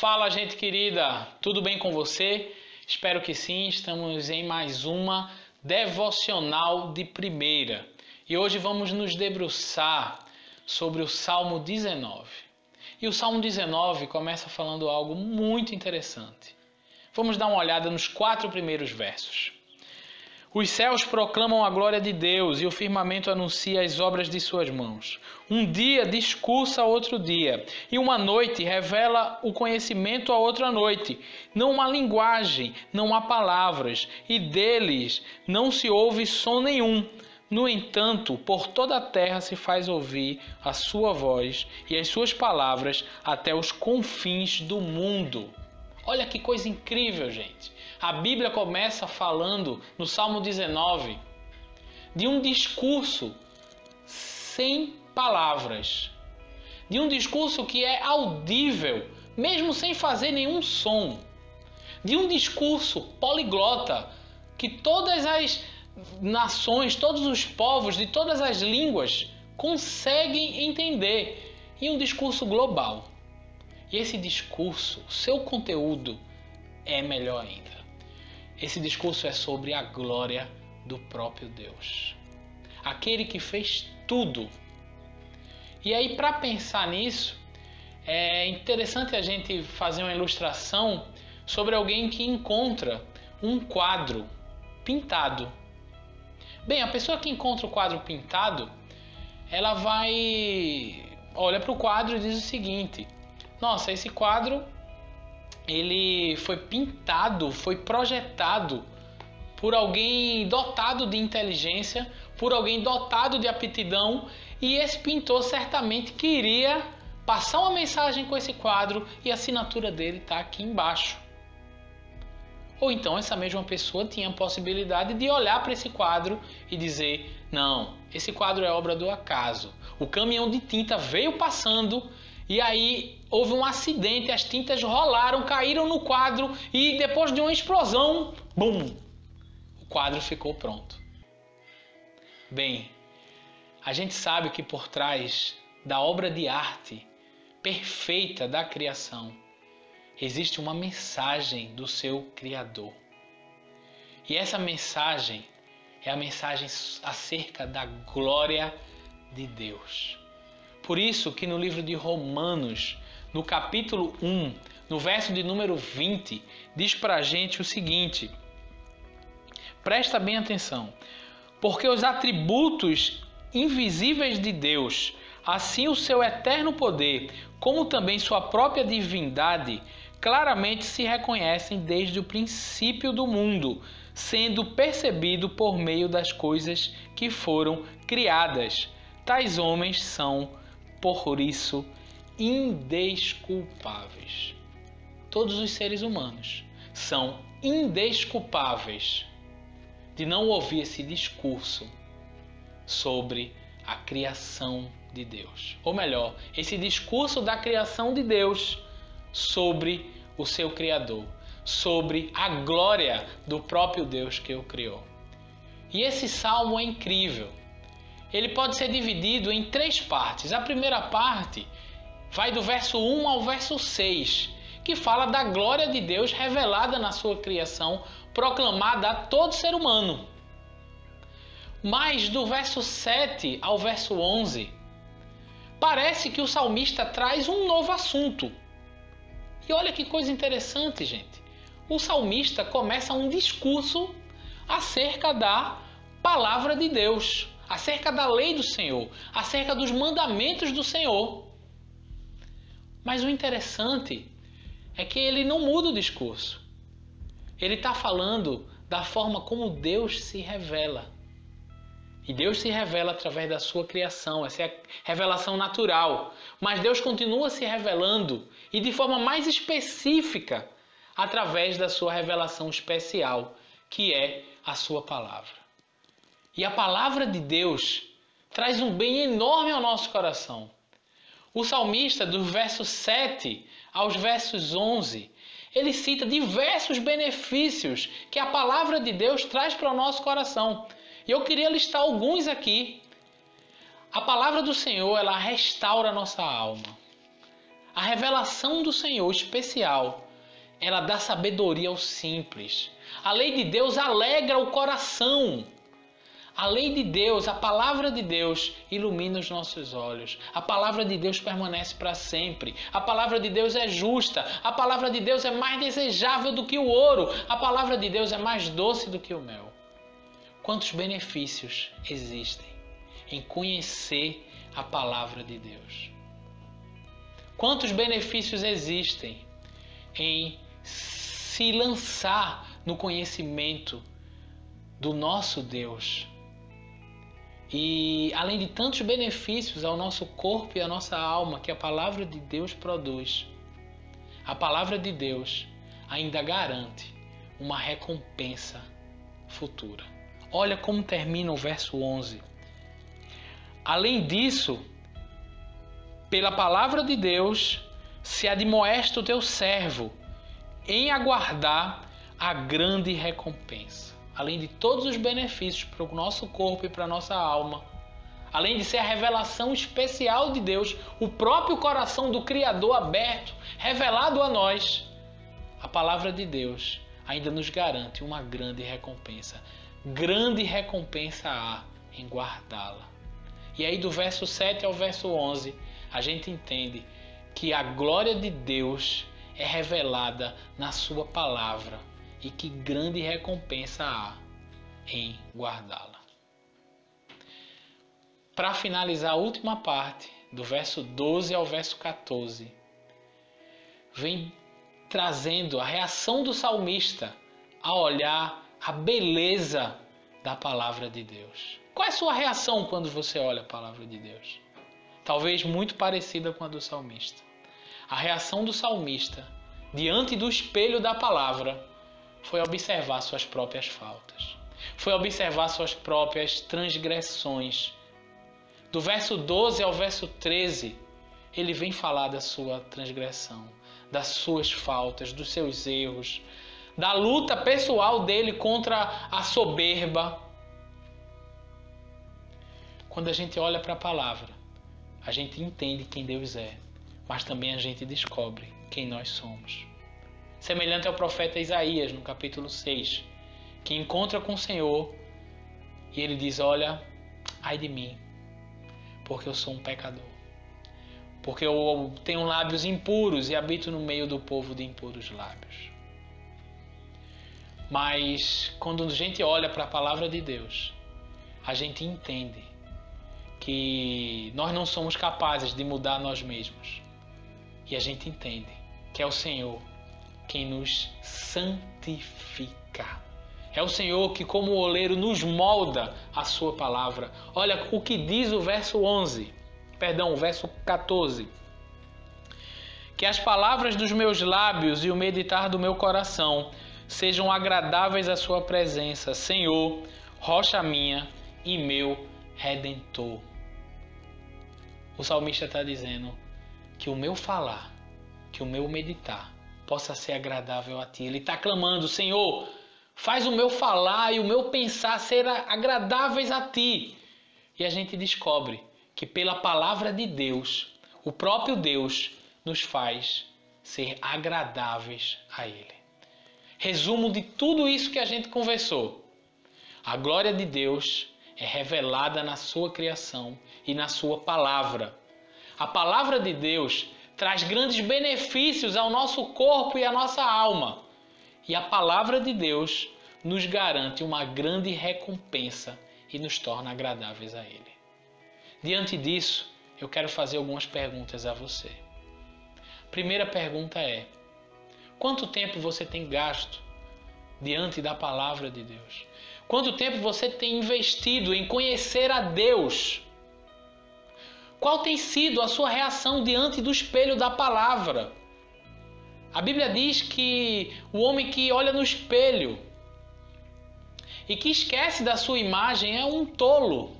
Fala, gente querida, tudo bem com você? Espero que sim, estamos em mais uma devocional de primeira. E hoje vamos nos debruçar sobre o Salmo 19. E o Salmo 19 começa falando algo muito interessante. Vamos dar uma olhada nos 4 primeiros versos. Os céus proclamam a glória de Deus e o firmamento anuncia as obras de suas mãos. Um dia discursa a outro dia, e uma noite revela o conhecimento a outra noite. Não há linguagem, não há palavras, e deles não se ouve som nenhum. No entanto, por toda a terra se faz ouvir a sua voz e as suas palavras até os confins do mundo. Olha que coisa incrível, gente. A Bíblia começa falando, no Salmo 19, de um discurso sem palavras. De um discurso que é audível, mesmo sem fazer nenhum som. De um discurso poliglota, que todas as nações, todos os povos, de todas as línguas, conseguem entender. E um discurso global. E esse discurso, seu conteúdo, é melhor ainda. Esse discurso é sobre a glória do próprio Deus. Aquele que fez tudo. E aí, para pensar nisso, é interessante a gente fazer uma ilustração sobre alguém que encontra um quadro pintado. Bem, a pessoa que encontra o quadro pintado, ela olha para o quadro e diz o seguinte: nossa, esse quadro ele foi pintado, foi projetado por alguém dotado de inteligência, por alguém dotado de aptidão, e esse pintor certamente queria passar uma mensagem com esse quadro e a assinatura dele está aqui embaixo. Ou então essa mesma pessoa tinha a possibilidade de olhar para esse quadro e dizer: não, esse quadro é obra do acaso. O caminhão de tinta veio passando e aí houve um acidente, as tintas rolaram, caíram no quadro e depois de uma explosão, bum, o quadro ficou pronto. Bem, a gente sabe que por trás da obra de arte perfeita da criação existe uma mensagem do seu Criador. E essa mensagem é a mensagem acerca da glória de Deus. Por isso que no livro de Romanos, no capítulo 1, no verso de número 20, diz para a gente o seguinte: presta bem atenção, porque os atributos invisíveis de Deus, assim o seu eterno poder, como também sua própria divindade, claramente se reconhecem desde o princípio do mundo, sendo percebido por meio das coisas que foram criadas. Tais homens são, por isso, indesculpáveis. Todos os seres humanos são indesculpáveis de não ouvir esse discurso sobre a criação de Deus. Ou melhor, esse discurso da criação de Deus sobre o seu Criador, sobre a glória do próprio Deus que o criou. E esse salmo é incrível. Ele pode ser dividido em 3 partes. A primeira parte vai do verso 1 ao verso 6, que fala da glória de Deus revelada na sua criação, proclamada a todo ser humano. Mas do verso 7 ao verso 11, parece que o salmista traz um novo assunto. E olha que coisa interessante, gente. O salmista começa um discurso acerca da palavra de Deus, acerca da lei do Senhor, acerca dos mandamentos do Senhor. Mas o interessante é que ele não muda o discurso. Ele está falando da forma como Deus se revela. E Deus se revela através da sua criação, essa é a revelação natural. Mas Deus continua se revelando, e de forma mais específica, através da sua revelação especial, que é a sua palavra. E a palavra de Deus traz um bem enorme ao nosso coração. O salmista, do verso 7 aos versos 11, ele cita diversos benefícios que a palavra de Deus traz para o nosso coração. E eu queria listar alguns aqui. A palavra do Senhor, ela restaura a nossa alma. A revelação do Senhor especial, ela dá sabedoria aos simples. A lei de Deus alegra o coração. A lei de Deus, a palavra de Deus, ilumina os nossos olhos. A palavra de Deus permanece para sempre. A palavra de Deus é justa. A palavra de Deus é mais desejável do que o ouro. A palavra de Deus é mais doce do que o mel. Quantos benefícios existem em conhecer a palavra de Deus? Quantos benefícios existem em se lançar no conhecimento do nosso Deus? E além de tantos benefícios ao nosso corpo e à nossa alma que a palavra de Deus produz, a palavra de Deus ainda garante uma recompensa futura. Olha como termina o verso 11. Além disso, pela palavra de Deus, se admoesta o teu servo em aguardar a grande recompensa. Além de todos os benefícios para o nosso corpo e para a nossa alma, além de ser a revelação especial de Deus, o próprio coração do Criador aberto, revelado a nós, a palavra de Deus ainda nos garante uma grande recompensa. Grande recompensa há em guardá-la. E aí do verso 7 ao verso 11, a gente entende que a glória de Deus é revelada na sua palavra e que grande recompensa há em guardá-la. Para finalizar a última parte, do verso 12 ao verso 14, vem trazendo a reação do salmista a olhar a beleza da palavra de Deus. Qual é a sua reação quando você olha a palavra de Deus? Talvez muito parecida com a do salmista. A reação do salmista diante do espelho da palavra foi observar suas próprias faltas. Foi observar suas próprias transgressões. Do verso 12 ao verso 13, ele vem falar da sua transgressão, das suas faltas, dos seus erros, da luta pessoal dele contra a soberba. Quando a gente olha para a palavra, a gente entende quem Deus é, mas também a gente descobre quem nós somos. Semelhante ao profeta Isaías, no capítulo 6, que encontra com o Senhor e ele diz: olha, ai de mim, porque eu sou um pecador. Porque eu tenho lábios impuros e habito no meio do povo de impuros lábios. Mas quando a gente olha para a palavra de Deus, a gente entende que nós não somos capazes de mudar nós mesmos. E a gente entende que é o Senhor quem nos santifica. É o Senhor que, como oleiro, nos molda a sua palavra. Olha o que diz o verso 14. Que as palavras dos meus lábios e o meditar do meu coração sejam agradáveis à sua presença, Senhor, rocha minha e meu Redentor. O salmista está dizendo que o meu falar, que o meu meditar possa ser agradável a ti. Ele está clamando: Senhor, faz o meu falar e o meu pensar ser agradáveis a ti. E a gente descobre que pela palavra de Deus, o próprio Deus nos faz ser agradáveis a Ele. Resumo de tudo isso que a gente conversou: a glória de Deus é revelada na sua criação e na sua palavra. A palavra de Deus traz grandes benefícios ao nosso corpo e à nossa alma. E a palavra de Deus nos garante uma grande recompensa e nos torna agradáveis a Ele. Diante disso, eu quero fazer algumas perguntas a você. Primeira pergunta é: quanto tempo você tem gasto diante da palavra de Deus? Quanto tempo você tem investido em conhecer a Deus? Qual tem sido a sua reação diante do espelho da palavra? A Bíblia diz que o homem que olha no espelho e que esquece da sua imagem é um tolo.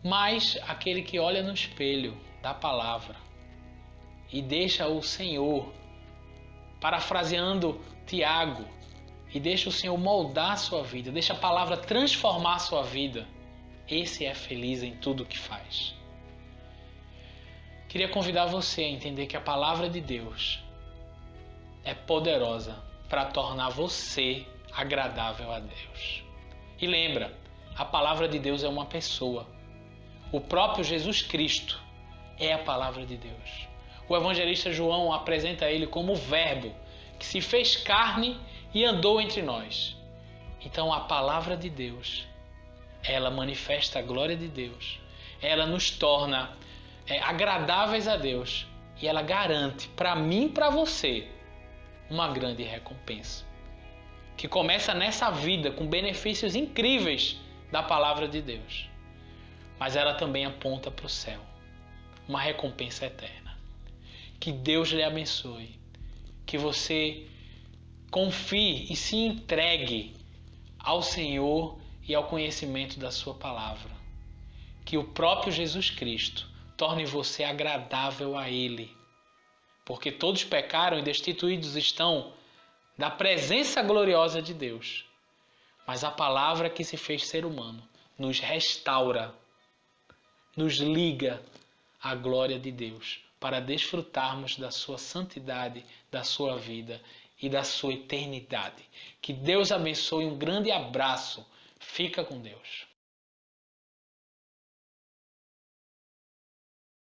Mas aquele que olha no espelho da palavra e deixa o Senhor, parafraseando Tiago, e deixa o Senhor moldar a sua vida, deixa a palavra transformar a sua vida, esse é feliz em tudo que faz. queria convidar você a entender que a palavra de Deus é poderosa para tornar você agradável a Deus. E lembra, a palavra de Deus é uma pessoa. O próprio Jesus Cristo é a palavra de Deus. O evangelista João apresenta ele como o Verbo que se fez carne e andou entre nós. Então a palavra de Deus, ela manifesta a glória de Deus. Ela nos torna agradáveis a Deus. E ela garante para mim e para você uma grande recompensa. Que começa nessa vida com benefícios incríveis da palavra de Deus. Mas ela também aponta para o céu. Uma recompensa eterna. Que Deus lhe abençoe. Que você confie e se entregue ao Senhor e ao conhecimento da sua palavra. Que o próprio Jesus Cristo torne você agradável a Ele. Porque todos pecaram e destituídos estão da presença gloriosa de Deus. Mas a palavra que se fez ser humano nos restaura, nos liga à glória de Deus, para desfrutarmos da sua santidade, da sua vida e da sua eternidade. Que Deus abençoe, um grande abraço. Fica com Deus.